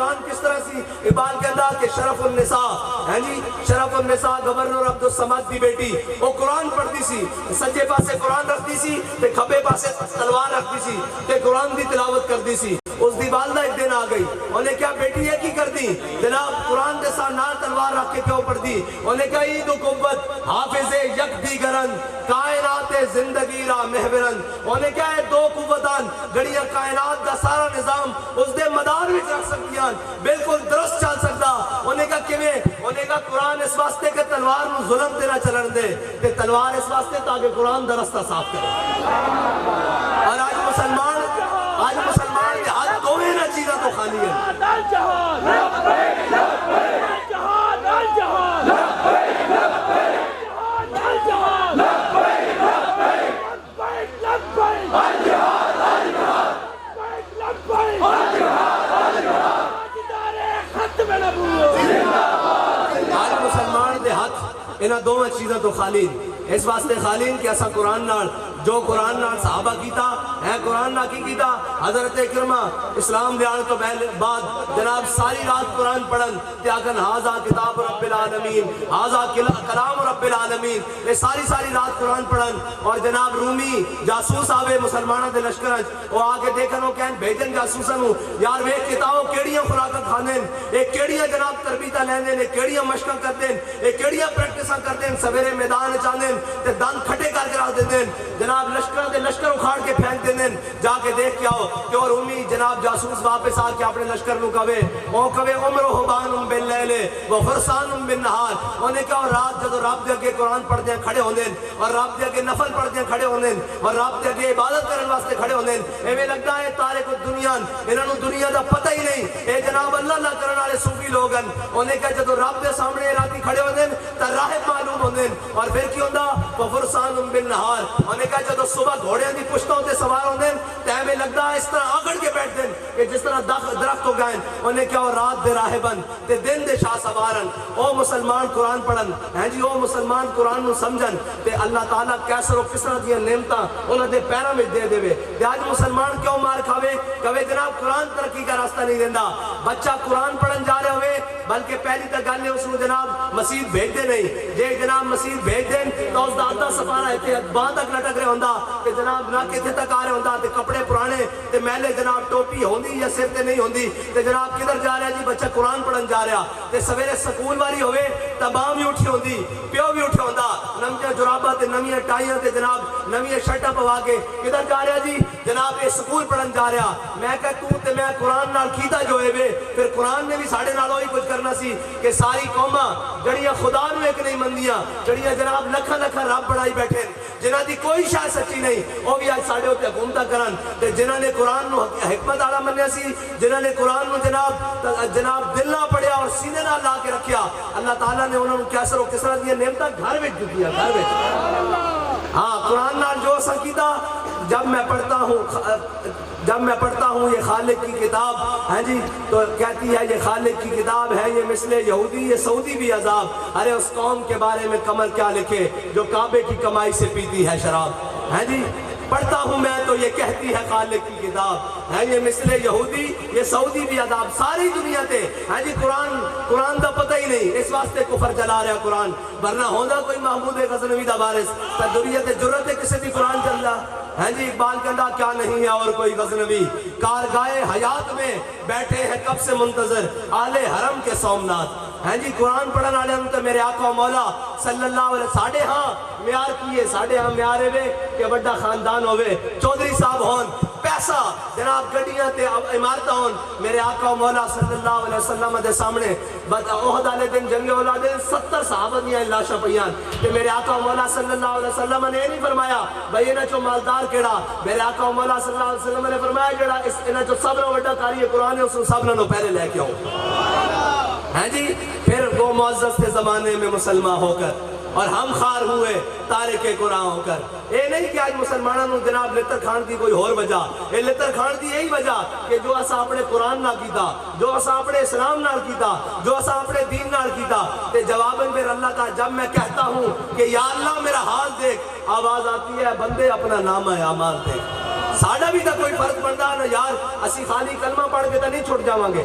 قرآن کس طرح سی اقبال کہندا کہ شرف النساء ہیں جی شرف النساء گورنر عبدالصمد دی بیٹی وہ قرآن پڑھتی سی سجے پاسے قرآن رکھتی سی تے کھبے پاسے تلوار رکھتی سی تے قرآن دی تلاوت کرتی سی اس دی والدہ ایک دن آ گئی انہیں کیا بیٹی ہے کی کر دی جناب قرآن دے ساتھ نال تلوار رکھ کے کیوں پڑھ دی انہیں کہا عید و قوت حافظ یک دیگرن کائنات زندگی را محورن انہیں کیا ہے دو قوتان گڑیاں کائنات دا سارا نظام اس دے مدار میں رکھ سکتیاں بالکل درست چل سکتا انہیں کہا کیویں انہیں کہا قرآن اس واسطے کہ تلوار نو ظلم دینا چلن دے کہ تلوار اس واسطے تاکہ قرآن دا رستہ صاف کرے اور آج مسلمان کے ہاتھ دوویں نہ چیزاں تو خالی ہیں آج مسلمان دے ہاتھ انہاں دوویں چیزاں تو خالی اس واسطے خالی کہ اسا قرآن نال جو قرآن نال صحابہ کیتا ہے قرآن نال کی کیتا حضرت اکرمہ اسلام دیان تو بعد جناب ساری رات قرآن پڑھن تے آگن حاضا کتاب رب العالمین حاضا کلام رب العالمین یہ ساری رات قرآن پڑھن اور جناب رومی جاسوس آوے مسلمانہ دے لشکرج وہ آگے دیکھن وہ کہن بھیجن جاسوسن ہوں یار وہ کتابوں کیڑیاں خوراکت کھانیں ایک کیڑیاں جناب تربیتہ لیندیں ایک کیڑیاں مشقہ کرتے ہیں ایک کیڑیاں پریکٹساں کرتے ہیں سویرے میدان چاندیں تے دن کھٹے کر کے رکھ دیتے ہیں جناب لشکر دے لشکر اکھاڑ کے پھینک دینے جا کے دیکھ کے آؤ کہ اور رومی جناب جاسوس واپس آ کے اپنے لشکر نو کہے او کہے عمر حبان باللیل و فرسان بالنہار انہیں کہا اور رات جدو رب دے اگے قرآن پڑھ دیں کھڑے ہوندے اور رب دے اگے نفل پڑھ دیں کھڑے ہوندے اور رب دے اگے عبادت کرن واسطے کھڑے ہوندے ایویں لگدا ہے تارک الدنیا انہاں نو دنیا دا پتہ ہی نہیں اے جناب اللہ اللہ کرن والے صوفی لوگ ہیں انہیں کہا جدو رب دے سامنے راتی کھڑے ہوندے تے راہ معلوم ہوندے اور پھر کی ہوندا و فرسان بالنہار انہیں کہا جدو صبح گھوڑے دی پشتوں تے سوار ہوندے تے ہمیں لگدا ہے اس طرح آگڑ کے بیٹھ دیں کہ جس طرح درخت ہو گئے انہیں کیا رات دے راہبن تے دن دے شاہ سوارن او مسلمان قرآن پڑھن ہیں جی او مسلمان قرآن نو سمجھن تے اللہ تعالیٰ کیسر و کسرہ دیا نعمتاں انہاں دے پیراں میں دے دے تے آج مسلمان کیوں مار کھاوے کہے جناب قرآن ترقی کا راستہ نہیں دیندا بچہ قرآن پڑھن جا رہے ہوئے بلکہ پہلی تک گل ہے اس کو جناب مسجد بھیج دے نہیں جے جناب مسجد بھیج دیں تو اس دا آدھا سفارہ ہے باں تک لٹک رہے ہوندا کہ جناب نہ کتنے تک آ رہے ہوندا تے کپڑے پرانے تے میلے جناب ٹوپی ہوندی یا سر تے نہیں ہوندی تے جناب کدھر جا رہا جی بچہ قرآن پڑھن جا رہا تے سویرے سکول والی ہوئے تے ماں بھی اٹھی ہوندی پیو بھی اٹھے ہوندا نمیاں جراباں تے نمیاں ٹائیاں تے جناب نمیاں شرٹاں پوا کے کدھر جا رہا جی جناب یہ سکول پڑھن جا رہا میں کہ تو تے میں قرآن نال کیتا جو ہے وے پھر قرآن نے بھی ساڑھے نالوں ہی کچھ کرنا سی کہ ساری قوماں جڑیاں خدا نو ایک نہیں مندیاں جڑیاں جناب لکھاں لکھاں رب بڑھائی بیٹھے جنہاں دی کوئی شاہ سچی نہیں وہ بھی آج ساڑھے ہوتے حکومتہ کرن تے جنہاں نے قرآن نو حکمت آڑا منیا سی جنہاں نے قرآن نو جناب دل نہ پڑھیا اور سینے نہ لا کے رکھیا اللہ تعالیٰ نے انہوں نے کیسر و کسرہ دیا نعمتہ گھر وچ دیا گھر وچ ہاں قرآن نال جو اساں کیتا جب میں پڑھتا ہوں یہ خالق کی کتاب ہے جی تو کہتی ہے یہ خالق کی کتاب ہے یہ مثل یہودی یہ سعودی بھی عذاب ارے اس قوم کے بارے میں قمر کیا لکھے جو کعبے کی کمائی سے پیتی ہے شراب ہے جی پڑھتا ہوں میں تو یہ کہتی ہے خالق کی کتاب ہے یہ مثل یہودی یہ سعودی بھی عذاب ساری دنیا تے ہے جی قرآن دا پتہ ہی نہیں اس واسطے کفر جلا رہا قرآن ورنہ ہوندہ کوئی محمود غزنوی دا وارث تدریت جرت کسی بھی قرآن چل رہا ہے جی اقبال کہندا کیا نہیں ہے اور کوئی غزنوی کارگاہ حیات میں بیٹھے ہیں کب سے منتظر آل حرم کے سومنات ہیں جی قرآن پڑھن والے ہم تو میرے آقا و مولا صلی اللہ علیہ ساڑھے ہاں میار کیے ساڑھے ہاں میارے وے کہ بڑا خاندان ہوئے چودھری صاحب ہون پیسہ جناب گڑیاں تے عمارتہ ہون میرے آقا و مولا صلی اللہ علیہ وسلم دے سامنے احد والے دن جنگ اولاد دن 70 صحابہ دیا لاشا پیان کہ میرے آقا و مولا صلی اللہ علیہ وسلم نے نہیں فرمایا بھئی انہاں چو مالدار کیڑا میرے آقا و مولا صلی اللہ علیہ وسلم نے فرمایا جڑا انہاں چو سب نو وڈا کاری قرآن ہے اس سب نو پہلے لے کے آؤ ہیں جی پھر وہ معزز کے زمانے میں مسلمان ہو کر اور ہم خار ہوئے تارک قرآن ہو کر یہ نہیں کہ آج مسلمانوں جناب لتر کھان دی کوئی اور وجہ یہ لتر کھان دی یہی وجہ کہ جو اسا اپنے قرآن نہ کیتا جو اسا اپنے اسلام نہ کیتا جو اسا اپنے دین نہ کیتا تے جواباً پھر اللہ کا جب میں کہتا ہوں کہ یا اللہ میرا حال دیکھ آواز آتی ہے بندے اپنا نام ہے اعمال دیکھ ساڑھا بھی تھا کوئی فرق بنتا ہے نا یار اسی خالی کلمہ پڑھ کے تو نہیں چھوٹ جاواں گے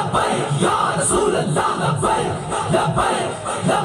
لبیک یا رسول اللہ لبیک لبیک